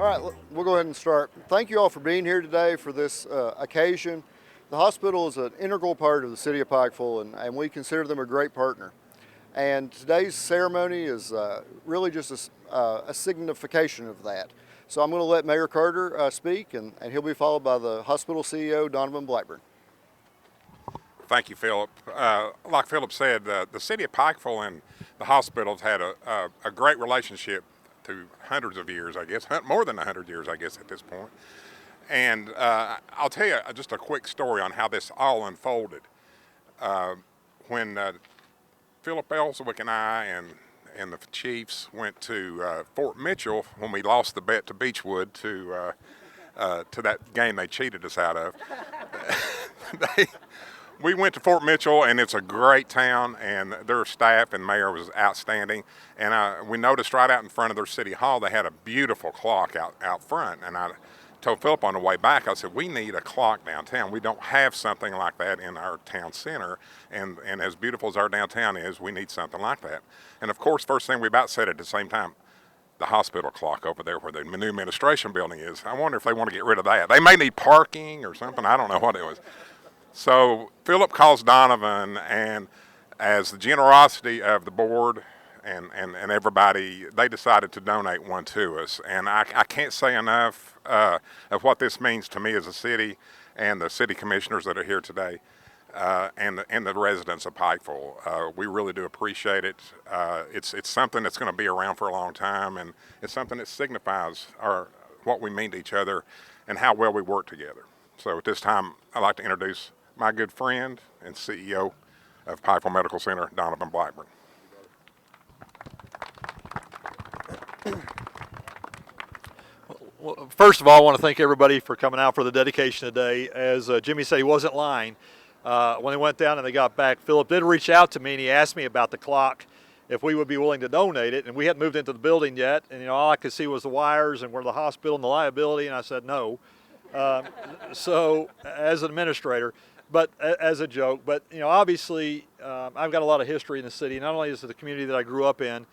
All right, we'll go ahead and start. Thank you all for being here today for this occasion. The hospital is an integral part of the city of Pikeville, and we consider them a great partner. And today's ceremony is really just a signification of that. So I'm going to let Mayor Carter speak, and he'll be followed by the hospital CEO, Donovan Blackburn. Thank you, Philip. Like Philip said, the city of Pikeville and the hospitals had a great relationship through hundreds of years, I guess, more than 100 years, I guess, at this point. And I'll tell you just a quick story on how this all unfolded. When Philip Ellswick and I and the Chiefs went to Fort Mitchell when we lost the bet to Beechwood to that game they cheated us out of. We went to Fort Mitchell, and it's a great town, and their staff and mayor was outstanding. And we noticed right out in front of their city hall, they had a beautiful clock out front. And I told Philip on the way back, I said, we need a clock downtown. We don't have something like that in our town center. And as beautiful as our downtown is, we need something like that. And of course, first thing we about said at the same time, the hospital clock over there where the new administration building is. I wonder if they want to get rid of that. They may need parking or something. I don't know what it was. So Philip calls Donovan, and as the generosity of the board and everybody, they decided to donate one to us. And I can't say enough of what this means to me as a city and the city commissioners that are here today and the residents of Pikeville. We really do appreciate it. It's something that's going to be around for a long time, and it's something that signifies what we mean to each other and how well we work together. So at this time, I'd like to introduce my good friend and CEO of Pikeville Medical Center, Donovan Blackburn. Well, first of all, I want to thank everybody for coming out for the dedication today. As Jimmy said, he wasn't lying. When they went down and they got back, Philip did reach out to me, and he asked me about the clock, if we would be willing to donate it. And we hadn't moved into the building yet, and all I could see was the wires and where the hospital and the liability, and I said no. So as an administrator, but as a joke, but obviously I've got a lot of history in the city. Not only is it the community that I grew up in,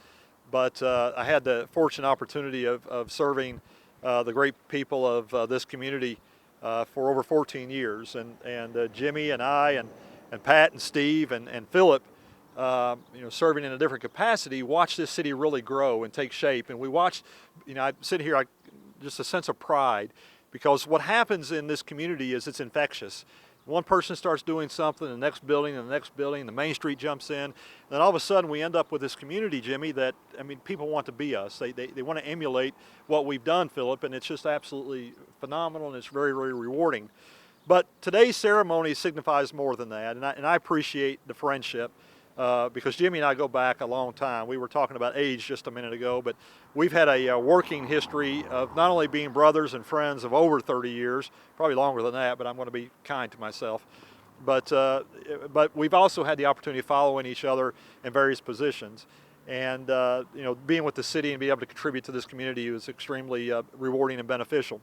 but I had the fortunate opportunity of serving the great people of this community for over 14 years. And Jimmy and I and Pat and Steve and Philip, serving in a different capacity, watched this city really grow and take shape. And we watched, I sit here, just a sense of pride. Because what happens in this community is it's infectious. One person starts doing something, the next building, and the next building, the Main Street jumps in. And then all of a sudden we end up with this community, Jimmy, that, people want to be us. They want to emulate what we've done, Philip, and it's just absolutely phenomenal, and it's very, very rewarding. But today's ceremony signifies more than that, and I appreciate the friendship. Because Jimmy and I go back a long time. We were talking about age just a minute ago, but we've had a working history of not only being brothers and friends of over 30 years, probably longer than that, but I'm going to be kind to myself. But we've also had the opportunity of following each other in various positions. And being with the city and being able to contribute to this community was extremely rewarding and beneficial.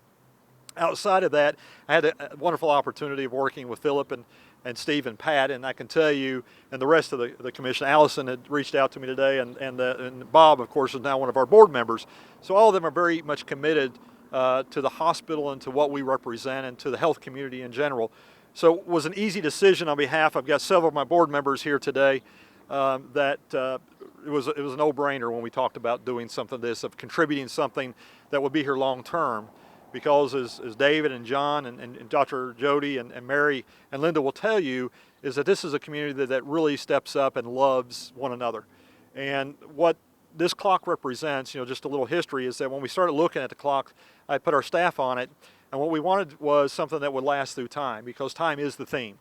Outside of that, I had a wonderful opportunity of working with Philip and Steve and Pat, and I can tell you, and the rest of the commission, Allison had reached out to me today, and Bob, of course, is now one of our board members. So all of them are very much committed to the hospital and to what we represent and to the health community in general. So it was an easy decision on behalf. I've got several of my board members here today that it was a no-brainer when we talked about doing something this, of contributing something that would be here long term. Because as David and John and Dr. Jody and Mary and Linda will tell you, is that this is a community that really steps up and loves one another. And what this clock represents, just a little history, is that when we started looking at the clock, I put our staff on it, and what we wanted was something that would last through time, because time is the theme.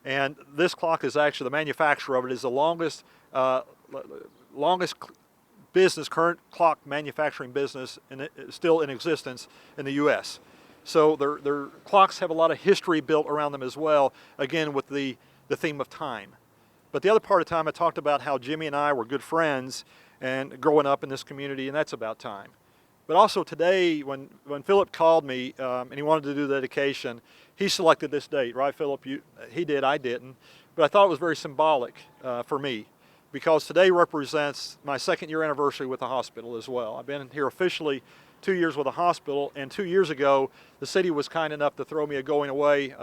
And this clock is actually, the manufacturer of it is the longest business, current clock manufacturing business, still in existence in the U.S. So their clocks have a lot of history built around them as well, again with the theme of time. But the other part of time, I talked about how Jimmy and I were good friends and growing up in this community, and that's about time. But also today, when Philip called me and he wanted to do the dedication, he selected this date, right, Philip? He did, I didn't. But I thought it was very symbolic for me, because today represents my second year anniversary with the hospital as well. I've been here officially 2 years with a hospital, and 2 years ago, the city was kind enough to throw me a going away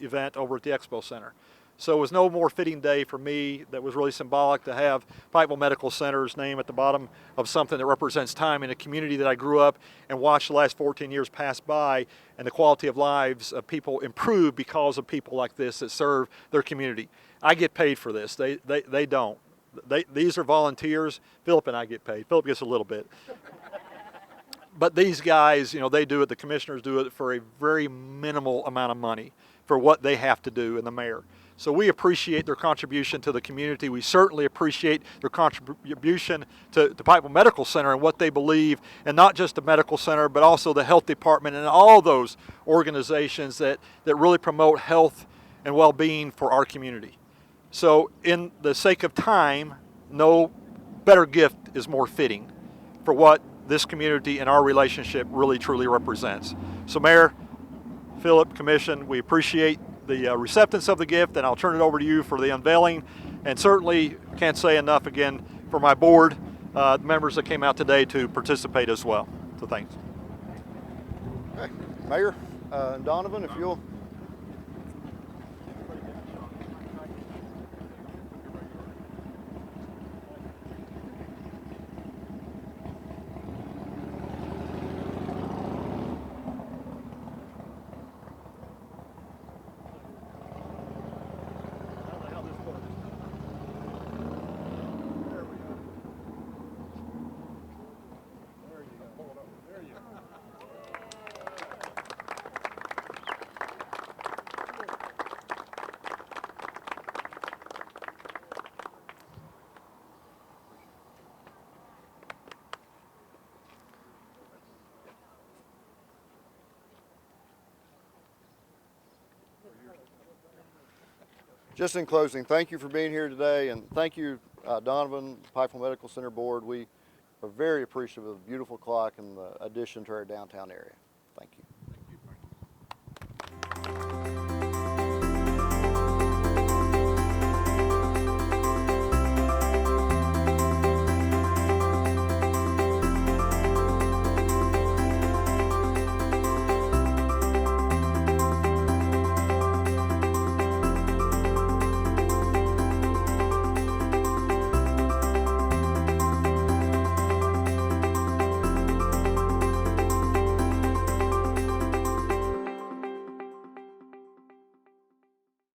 event over at the Expo Center. So it was no more fitting day for me that was really symbolic to have Pikeville Medical Center's name at the bottom of something that represents time in a community that I grew up and watched the last 14 years pass by, and the quality of lives of people improve because of people like this that serve their community. I get paid for this. They don't. These are volunteers. Philip and I get paid. Philip gets a little bit. But these guys, you know, they do it, the commissioners do it for a very minimal amount of money for what they have to do, and the mayor. So we appreciate their contribution to the community. We certainly appreciate their contribution to Pikeville Medical Center and what they believe, and not just the medical center, but also the health department and all those organizations that really promote health and well-being for our community. So in the sake of time, no better gift is more fitting for what this community and our relationship really truly represents. So Mayor, Philip, Commission, we appreciate the acceptance of the gift, and I'll turn it over to you for the unveiling. And certainly can't say enough again for my board members that came out today to participate as well. So thanks. Okay. Mayor Donovan, if you'll. Just in closing, thank you for being here today, and thank you, Donovan, Pikeville Medical Center Board. We are very appreciative of the beautiful clock and the addition to our downtown area. Thank you.